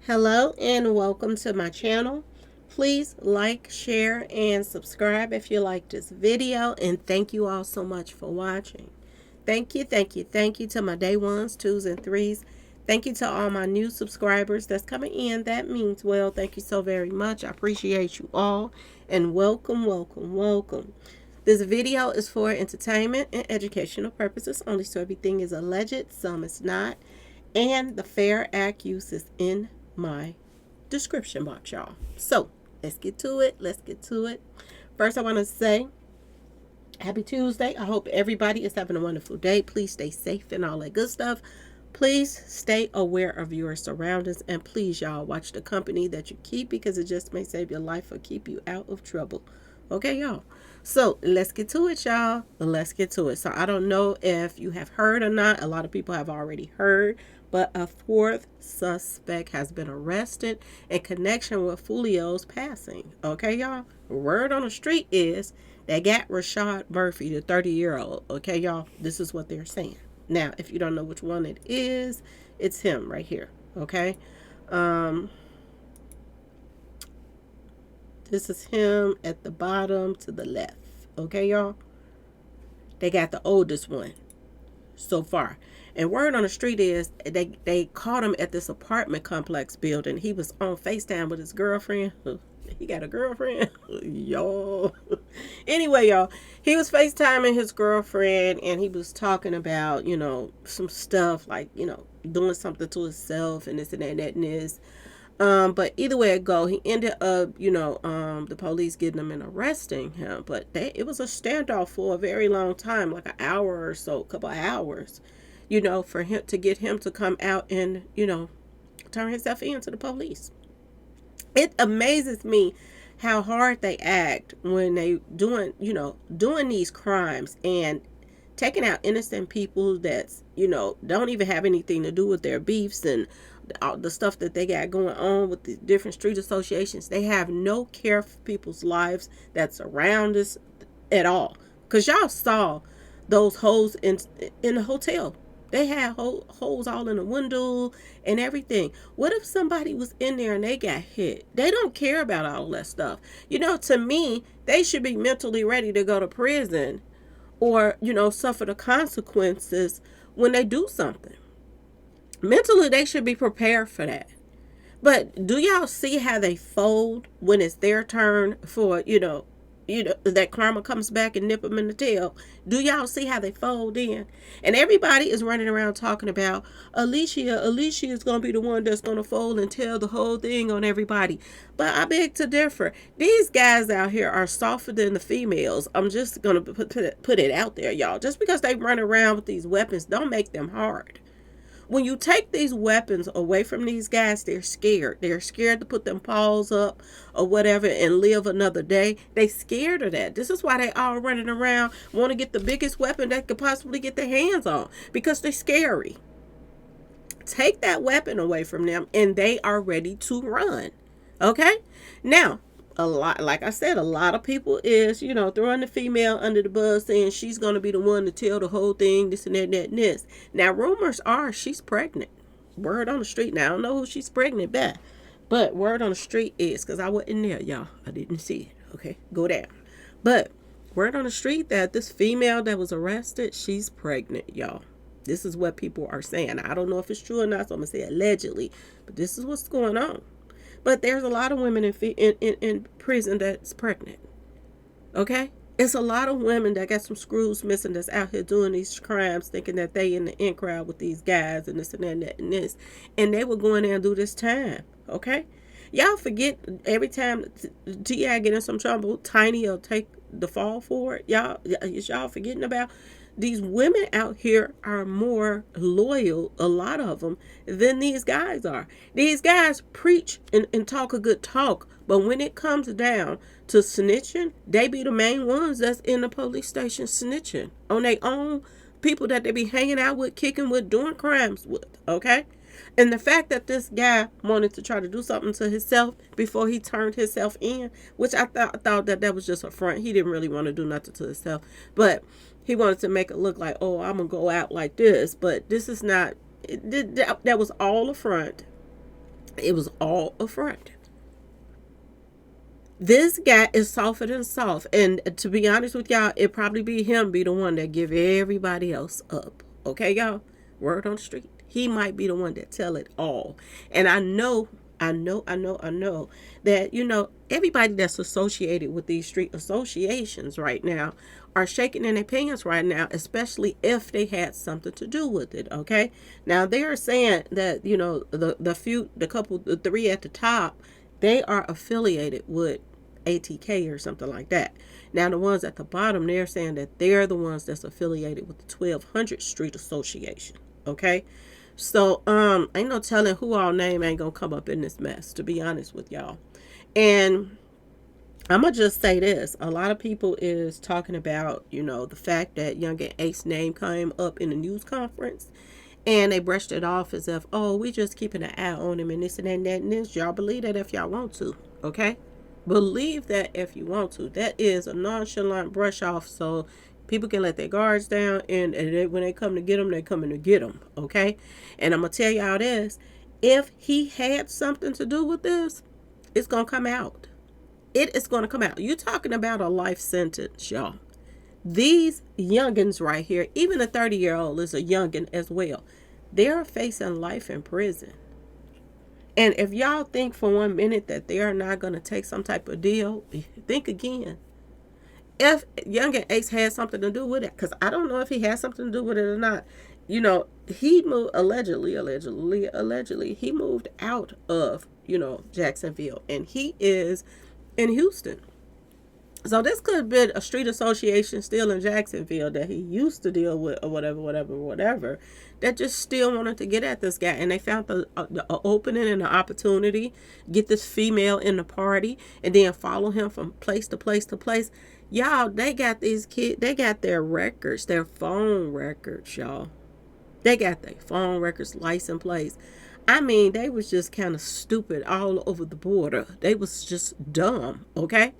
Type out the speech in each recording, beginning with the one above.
Hello and welcome to my channel. Please like, share, and subscribe if you like this video. And thank you all so much for watching. Thank you to my day ones, twos, and threes. Thank you to all my new subscribers that's coming in. That means well. Thank you so very much. I appreciate you all. And welcome. This video is for entertainment and educational purposes only, so everything is alleged, some is not. And the Fair Act use is in my description box, y'all. So let's get to it. First, I want to say happy Tuesday. I hope everybody is having a wonderful day. Please stay safe and all that good stuff. Please stay aware of your surroundings, and please, y'all, watch the company that you keep, because it just may save your life or keep you out of trouble. Okay, y'all. So let's get to it, y'all. Let's get to it. So I don't know if you have heard or not. A lot of people have already heard, but a fourth suspect has been arrested in connection with Foolio's passing. Okay, y'all. Word on the street is they got Rashad Murphy, the 30-year-old. Okay, y'all. This is what they're saying. Now, if you don't know which one it is, it's him right here. Okay. This is him at the bottom to the left. Okay, y'all. They got the oldest one so far. And word on the street is they caught him at this apartment complex building. He was on FaceTime with his girlfriend. He got a girlfriend. Y'all. Anyway, y'all, he was FaceTiming his girlfriend, and he was talking about, some stuff like, doing something to himself and this and that and this. But either way it go, he ended up, the police getting him and arresting him. But it was a standoff for a very long time, like an hour or so, a couple of hours, for him to get him to come out and, turn himself in to the police. It amazes me how hard they act when they doing these crimes and taking out innocent people that's, don't even have anything to do with their beefs and all the stuff that they got going on with the different street associations. They have no care for people's lives that's around us at all. Because y'all saw those holes in the hotel. They had holes all in the window and everything. What if somebody was in there and they got hit? They don't care about all that stuff. To me, they should be mentally ready to go to prison or, suffer the consequences when they do something. Mentally, they should be prepared for that. But do y'all see how they fold when it's their turn for, that karma comes back and nip them in the tail? Do y'all see how they fold in? And everybody is running around talking about Alicia is going to be the one that's going to fold and tell the whole thing on everybody. But I beg to differ. These guys out here are softer than the females. I'm just going to put it out there, y'all. Just because they run around with these weapons don't make them hard. When you take these weapons away from these guys, they're scared. They're scared to put them paws up or whatever and live another day. They scared of that. This is why they all running around, want to get the biggest weapon they could possibly get their hands on, because they're scary. Take that weapon away from them and they are ready to run. Okay? Now, like I said, a lot of people is, throwing the female under the bus, saying she's going to be the one to tell the whole thing, this and that and this. Now, rumors are she's pregnant. Word on the street. Now, I don't know who she's pregnant by, but word on the street is, because I wasn't there, y'all. I didn't see it. Okay? Go down. But word on the street that this female that was arrested, she's pregnant, y'all. This is what people are saying. I don't know if it's true or not, so I'm going to say allegedly, but this is what's going on. But there's a lot of women in prison that's pregnant. Okay? It's a lot of women that got some screws missing that's out here doing these crimes, thinking that they in the in crowd with these guys and this and that and that and this. And they will go in there and do this time. Okay? Y'all forget every time T.I. get in some trouble, Tiny will take the fall for it. Y'all forgetting about these women out here are more loyal, a lot of them, than these guys are. These guys preach and talk a good talk, but when it comes down to snitching, they be the main ones that's in the police station snitching on their own people that they be hanging out with, kicking with, doing crimes with, okay? And the fact that this guy wanted to try to do something to himself before he turned himself in, which I thought that was just a front. He didn't really want to do nothing to himself, but he wanted to make it look like, oh, I'm going to go out like this. But this is not, that was all a front. It was all a front. This guy is softer than soft, and to be honest with y'all, it probably be the one that give everybody else up. Okay, y'all, word on the street, he might be the one that tell it all. And I know that everybody that's associated with these street associations right now are shaking in their pants right now, especially if they had something to do with it. Okay, now they are saying that the three at the top, they are affiliated with ATK or something like that. Now the ones at the bottom, they're saying that they're the ones that's affiliated with the 1200 Street Association. Okay, so ain't no telling who all name ain't gonna come up in this mess. To be honest with y'all, and I'm gonna just say this: a lot of people is talking about the fact that Young and Ace name came up in the news conference, and they brushed it off as if, oh, we just keeping an eye on him and this and that and that and this. Y'all believe that if y'all want to, okay? Believe that if you want to. That is a nonchalant brush off, so people can let their guards down, and when they come to get them, they coming to get them, okay? And I'm gonna tell y'all this: if he had something to do with this, it's gonna come out. It is gonna come out. You're talking about a life sentence, y'all. These youngins right here, even a 30-year-old is a youngin as well. They're facing life in prison. And if y'all think for 1 minute that they are not going to take some type of deal, think again. If Young and Ace had something to do with it, because I don't know if he had something to do with it or not. He moved allegedly, he moved out of, Jacksonville, and he is in Houston. So this could have been a street association still in Jacksonville that he used to deal with, or whatever, that just still wanted to get at this guy. And they found the opening and the opportunity, get this female in the party, and then follow him from place to place to place. Y'all, they got these kids, they got their records, their phone records, y'all. They got their phone records, license plates. I mean, they was just kind of stupid all over the border. They was just dumb, okay?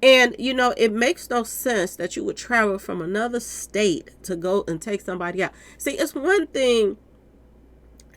And it makes no sense that you would travel from another state to go and take somebody out. See, it's one thing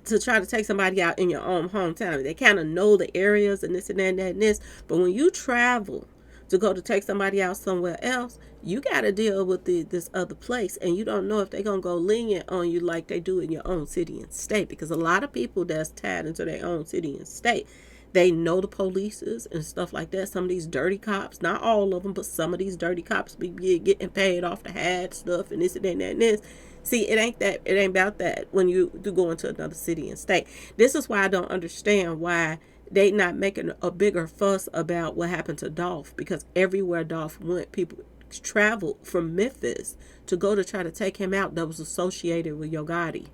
to try to take somebody out in your own hometown. They kind of know the areas and this and that and that and this. But when you travel to go to take somebody out somewhere else, you got to deal with this other place. And you don't know if they're going to go lenient on you like they do in your own city and state. Because a lot of people that's tied into their own city and state, they know the polices and stuff like that. Some of these dirty cops, not all of them, but some of these dirty cops be getting paid off to hide stuff and this and that and that and this. See, it ain't about that when you do go into another city and state. This is why I don't understand why they not making a bigger fuss about what happened to Dolph, because everywhere Dolph went, people traveled from Memphis to go to try to take him out that was associated with Yo Gotti.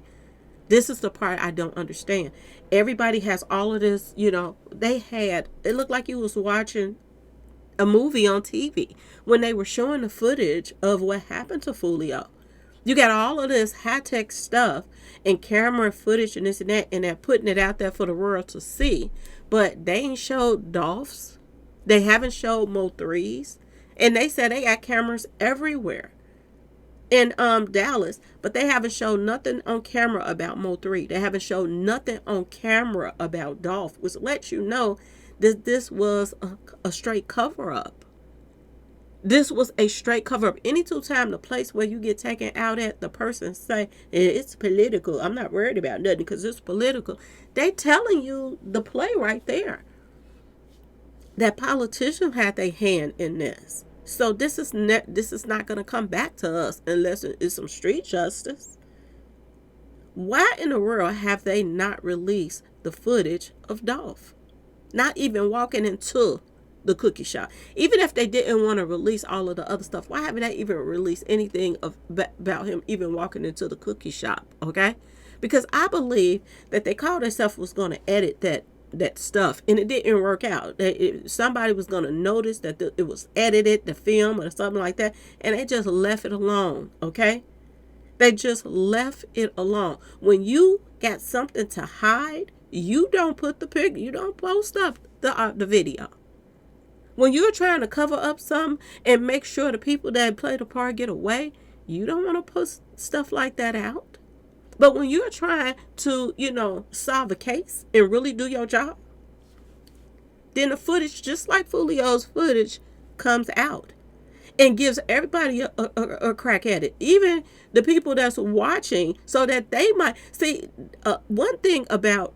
This is the part I don't understand. Everybody has all of this, it looked like you was watching a movie on TV when they were showing the footage of what happened to Foolio. You got all of this high-tech stuff and camera footage and this and that, and they're putting it out there for the world to see. But they ain't showed Dolphs. They haven't showed Mo 3s. And they said they got cameras everywhere in Dallas, but they haven't showed nothing on camera about Mo 3. They haven't showed nothing on camera about Dolph, which lets you know that this was a straight cover-up. This was a straight cover up. Any two time the place where you get taken out at, the person say it's political. I'm not worried about nothing because it's political. They telling you the play right there. That politician had their hand in this. So this is not going to come back to us unless it is some street justice. Why in the world have they not released the footage of Dolph? Not even walking into the cookie shop. Even if they didn't want to release all of the other stuff, why haven't they even released anything about him even walking into the cookie shop? Okay, because I believe that they called themselves was going to edit that stuff, and it didn't work out. Somebody was going to notice that it was edited, the film or something like that, and they just left it alone. Okay, they just left it alone. When you got something to hide, you don't put the picture, you don't post up the video. When you're trying to cover up something and make sure the people that play the part get away, you don't want to put stuff like that out. But when you're trying to, solve a case and really do your job, then the footage, just like Foolio's footage, comes out and gives everybody a crack at it. Even the people that's watching, so that they might see. One thing about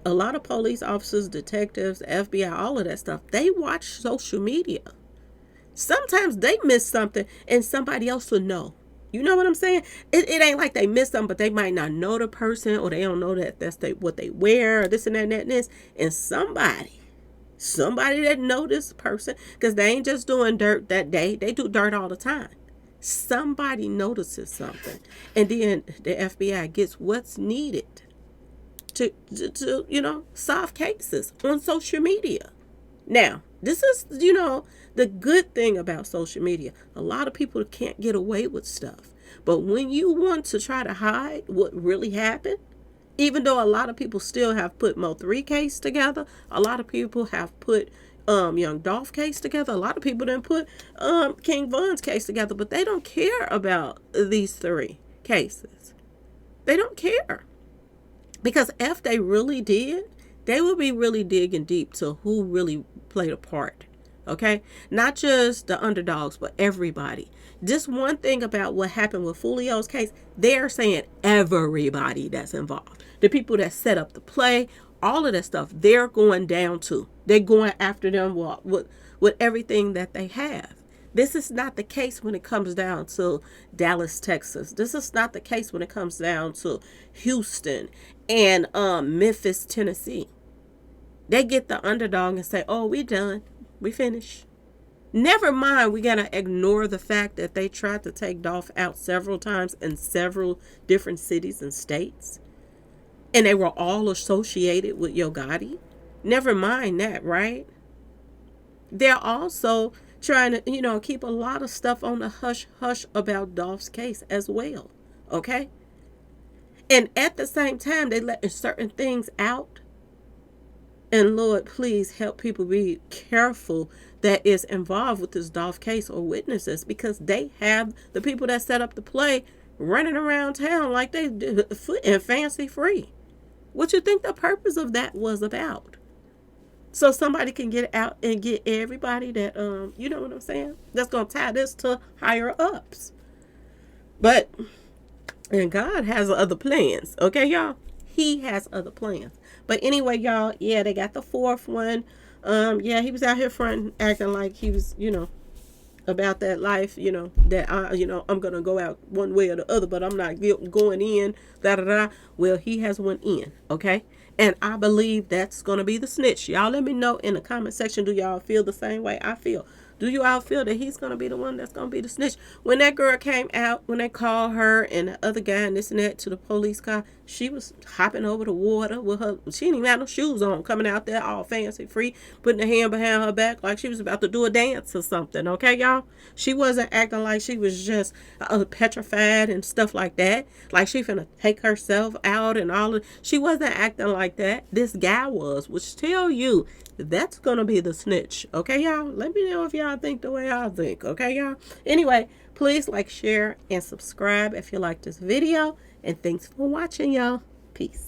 a lot of police officers, detectives, FBI, all of that stuff, they watch social media. Sometimes they miss something and somebody else will know. You know what I'm saying? It ain't like they miss something, but they might not know the person, or they don't know that that's what they wear, or this and that and that and this. And somebody that know this person, because they ain't just doing dirt that day, they do dirt all the time. Somebody notices something, and then the FBI gets what's needed to solve cases on social media. Now, this is, the good thing about social media. A lot of people can't get away with stuff. But when you want to try to hide what really happened, even though a lot of people still have put Mo 3 case together, a lot of people have put Young Dolph case together, a lot of people didn't put King Von's case together, but they don't care about these 3 cases. They don't care. Because if they really did, they would be really digging deep to who really played a part. Okay? Not just the underdogs, but everybody. Just one thing about what happened with Foolio's case, they're saying everybody that's involved. The people that set up the play, all of that stuff, they're going down to. They're going after them with everything that they have. This is not the case when it comes down to Dallas, Texas. This is not the case when it comes down to Houston and Memphis, Tennessee. They get the underdog and say, oh, we done. We finished. Never mind, we got to ignore the fact that they tried to take Dolph out several times in several different cities and states. And they were all associated with Yo Gotti. Never mind that, right? They're also trying to, keep a lot of stuff on the hush-hush about Dolph's case as well. Okay? And at the same time, they letting certain things out. And Lord, please help people be careful that is involved with this Dolph case or witnesses, because they have the people that set up the play running around town like they do and fancy free. What you think the purpose of that was about? So somebody can get out and get everybody that, you know what I'm saying? That's going to tie this to higher ups. But, and God has other plans. Okay, y'all? He has other plans. But anyway, y'all, yeah, they got the 4th one. Yeah, he was out here fronting, acting like he was, about that life, that I'm going to go out one way or the other, but I'm not going in, da-da-da. Well, he has went in, okay? And I believe that's going to be the snitch. Y'all let me know in the comment section, do y'all feel the same way I feel? Do you all feel that he's going to be the one that's going to be the snitch? When that girl came out, when they called her and the other guy and this and that to the police car, she was hopping over the water with her. She didn't even have no shoes on, coming out there all fancy free, putting her hand behind her back like she was about to do a dance or something. Okay, y'all? She wasn't acting like she was just petrified and stuff like that. Like she finna take herself out and all of. She wasn't acting like that. This guy was, which tell you that's gonna be the snitch. Okay, y'all? Let me know if y'all think the way I think. Okay, y'all? Anyway, please like, share, and subscribe if you like this video. And thanks for watching, y'all. Peace.